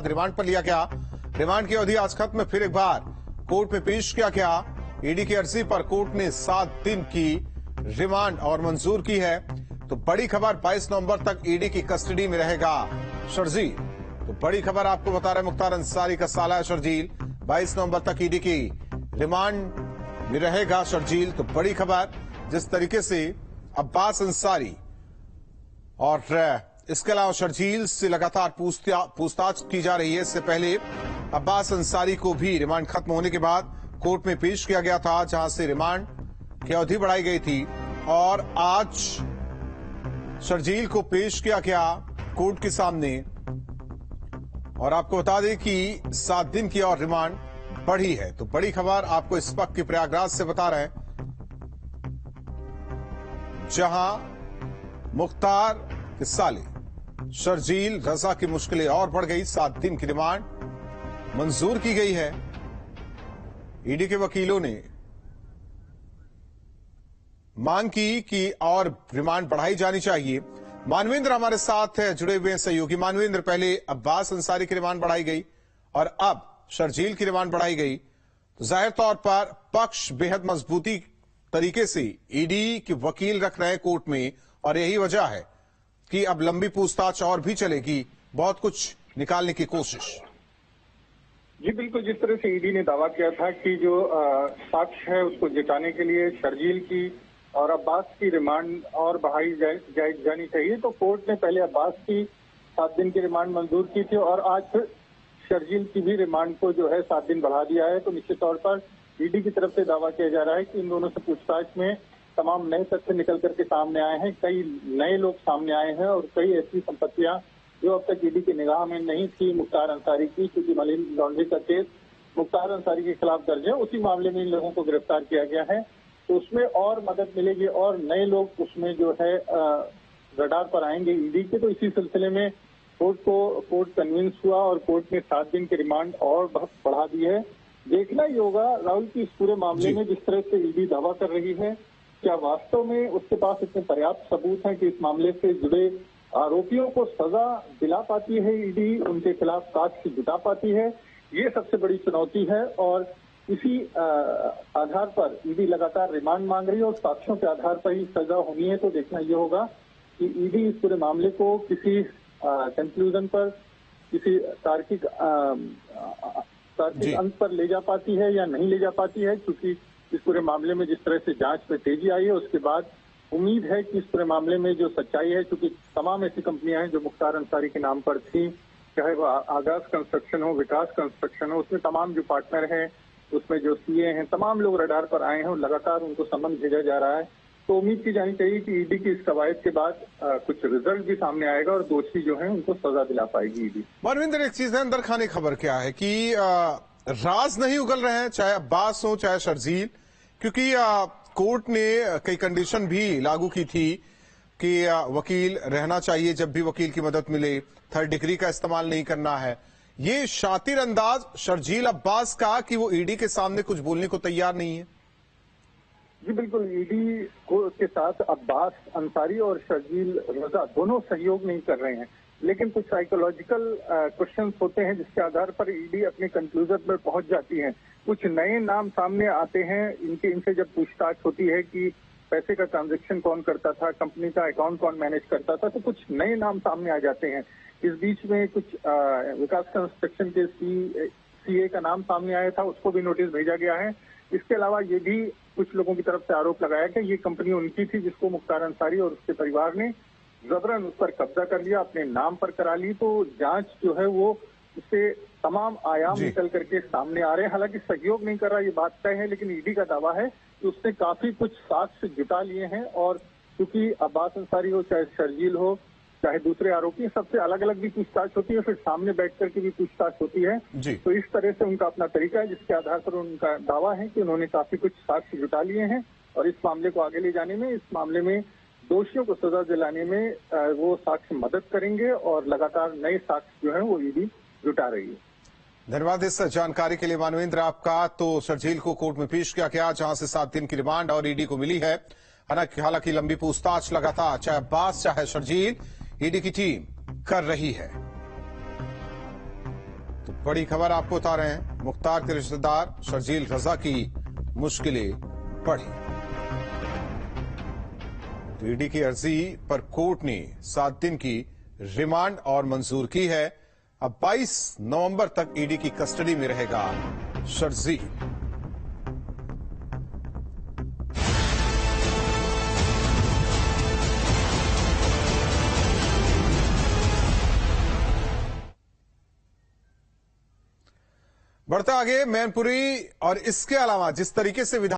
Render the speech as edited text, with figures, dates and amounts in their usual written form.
Remand पर लिया गया। रिमांड की अवधि आज खत्म, फिर एक बार कोर्ट में पेश किया गया। ईडी की अर्जी पर कोर्ट ने 7 दिन की रिमांड और मंजूर की है। तो बड़ी खबर, 22 नवंबर तक ईडी की कस्टडी में रहेगा शर्जील। तो बड़ी खबर आपको बता रहे मुख्तार अंसारी का साला है शर्जील, 22 नवंबर तक ईडी की रिमांड में रहेगा शर्जील। तो बड़ी खबर, जिस तरीके से अब्बास अंसारी और इसके अलावा शर्जील से लगातार पूछताछ की जा रही है। इससे पहले अब्बास अंसारी को भी रिमांड खत्म होने के बाद कोर्ट में पेश किया गया था, जहां से रिमांड की अवधि बढ़ाई गई थी और आज शर्जील को पेश किया गया कोर्ट के सामने। और आपको बता दें कि 7 दिन की और रिमांड बढ़ी है। तो बड़ी खबर आपको इस वक्त की प्रयागराज से बता रहे हैं, जहां मुख्तार के साले शर्जील रजा की मुश्किलें और बढ़ गई। 7 दिन की रिमांड मंजूर की गई है। ईडी के वकीलों ने मांग की कि और रिमांड बढ़ाई जानी चाहिए। मानवेंद्र हमारे साथ है, जुड़े हुए हैं सहयोगी। मानवेंद्र, पहले अब्बास अंसारी की रिमांड बढ़ाई गई और अब शर्जील की रिमांड बढ़ाई गई, तो जाहिर तौर पर पक्ष बेहद मजबूती तरीके से ईडी के वकील रख रहे हैं कोर्ट में, और यही वजह है कि अब लंबी पूछताछ और भी चलेगी, बहुत कुछ निकालने की कोशिश। जी बिल्कुल, जिस तरह से ईडी ने दावा किया था कि जो साक्ष्य है उसको जुटाने के लिए शर्जील की और अब्बास की रिमांड और बढ़ाई जानी चाहिए, तो कोर्ट ने पहले अब्बास की 7 दिन की रिमांड मंजूर की थी और आज फिर शर्जील की भी रिमांड को जो है 7 दिन बढ़ा दिया है। तो निश्चित तौर पर ईडी की तरफ से दावा किया जा रहा है कि इन दोनों से पूछताछ में तमाम नए तथ्य निकल करके सामने आए हैं, कई नए लोग सामने आए हैं और कई ऐसी संपत्तियां जो अब तक ईडी की निगाह में नहीं थी मुख्तार अंसारी की, क्योंकि मनी लॉन्ड्रिंग का केस मुख्तार अंसारी के खिलाफ दर्ज है, उसी मामले में इन लोगों को गिरफ्तार किया गया है। तो उसमें और मदद मिलेगी और नए लोग उसमें जो है रडार पर आएंगे ईडी के। तो इसी सिलसिले में कोर्ट कन्विंस हुआ और कोर्ट ने 7 दिन की रिमांड और बढ़ा दी है। देखना ही होगा राहुल की इस पूरे मामले में जिस तरह से ईडी दावा कर रही है, क्या वास्तव में उसके पास इतने पर्याप्त सबूत हैं कि इस मामले से जुड़े आरोपियों को सजा दिला पाती है ईडी, उनके खिलाफ साक्ष्य जुटा पाती है। ये सबसे बड़ी चुनौती है और इसी आधार पर ईडी लगातार रिमांड मांग रही है और साक्ष्यों के आधार पर ही सजा होनी है। तो देखना ये होगा कि ईडी इस पूरे मामले को किसी कंक्लूजन पर, किसी तार्किक अंत पर ले जा पाती है या नहीं ले जा पाती है, क्योंकि इस पूरे मामले में जिस तरह से जांच में तेजी आई है उसके बाद उम्मीद है कि इस पूरे मामले में जो सच्चाई है, क्योंकि तमाम ऐसी कंपनियां हैं जो मुख्तार अंसारी के नाम पर थी, चाहे वो आगाज कंस्ट्रक्शन हो, विकास कंस्ट्रक्शन हो, उसमें तमाम जो पार्टनर हैं, उसमें जो सीए हैं, तमाम लोग रडार पर आए हैं और लगातार उनको समन भेजा जा रहा है। तो उम्मीद की जानी चाहिए कि ईडी की इस कवायद के बाद कुछ रिजल्ट भी सामने आएगा और दोषी जो है उनको सजा दिला पाएगी ईडी। मनविंदर, एक चीज है, अंदर खाने खबर क्या है कि राज नहीं उगल रहे हैं, चाहे अब्बास हो चाहे शर्जील, क्योंकि कोर्ट ने कई कंडीशन भी लागू की थी कि वकील रहना चाहिए जब भी वकील की मदद मिले, 3rd डिग्री का इस्तेमाल नहीं करना है। ये शातिर अंदाज शर्जील अब्बास का कि वो ईडी के सामने कुछ बोलने को तैयार नहीं है। जी बिल्कुल, ईडी के साथ अब्बास अंसारी और शर्जील रजा दोनों सहयोग नहीं कर रहे हैं, लेकिन कुछ साइकोलॉजिकल क्वेश्चंस होते हैं जिसके आधार पर ईडी अपने कंक्लूजन पर पहुंच जाती है। कुछ नए नाम सामने आते हैं, इनसे जब पूछताछ होती है कि पैसे का ट्रांजैक्शन कौन करता था, कंपनी का अकाउंट कौन मैनेज करता था, तो कुछ नए नाम सामने आ जाते हैं। इस बीच में कुछ विकास कंस्ट्रक्शन के सीए का नाम सामने आया था, उसको भी नोटिस भेजा गया है। इसके अलावा ये भी कुछ लोगों की तरफ से आरोप लगाया कि ये कंपनी उनकी थी जिसको मुख्तार अंसारी और उसके परिवार ने जबरन उस पर कब्जा कर लिया, अपने नाम पर करा ली। तो जांच जो है वो उससे तमाम आयाम निकल करके सामने आ रहे हैं। हालांकि सहयोग नहीं कर रहा ये बात तय है, लेकिन ईडी का दावा है कि उसने काफी कुछ साक्ष्य जुटा लिए हैं और क्योंकि अब्बास अंसारी हो चाहे शर्जील हो चाहे दूसरे आरोपी, सबसे अलग अलग भी पूछताछ होती है, फिर सामने बैठ करके भी पूछताछ होती है। तो इस तरह से उनका अपना तरीका है जिसके आधार पर उनका दावा है कि उन्होंने काफी कुछ साक्ष्य जुटा लिए हैं और इस मामले को आगे ले जाने में, इस मामले में दोषियों को सजा दिलाने में वो साक्ष्य मदद करेंगे और लगातार नए साक्ष्य जो है वो ईडी जुटा रही है। धन्यवाद इस जानकारी के लिए मानवेंद्र आपका। तो शर्जील को कोर्ट में पेश किया गया, जहां से 7 दिन की रिमांड और ईडी को मिली है। हालांकि लंबी पूछताछ लगातार चाहे अब्बास चाहे शर्जील ईडी की टीम कर रही है। तो बड़ी खबर आपको बता रहे हैं, मुख्तार के रिश्तेदार शर्जील रजा की मुश्किलें बढ़ी। तो ईडी की अर्जी पर कोर्ट ने 7 दिन की रिमांड और मंजूर की है। अब 22 नवंबर तक ईडी की कस्टडी में रहेगा शर्जील। बढ़ता आगे मैनपुरी और इसके अलावा जिस तरीके से विधान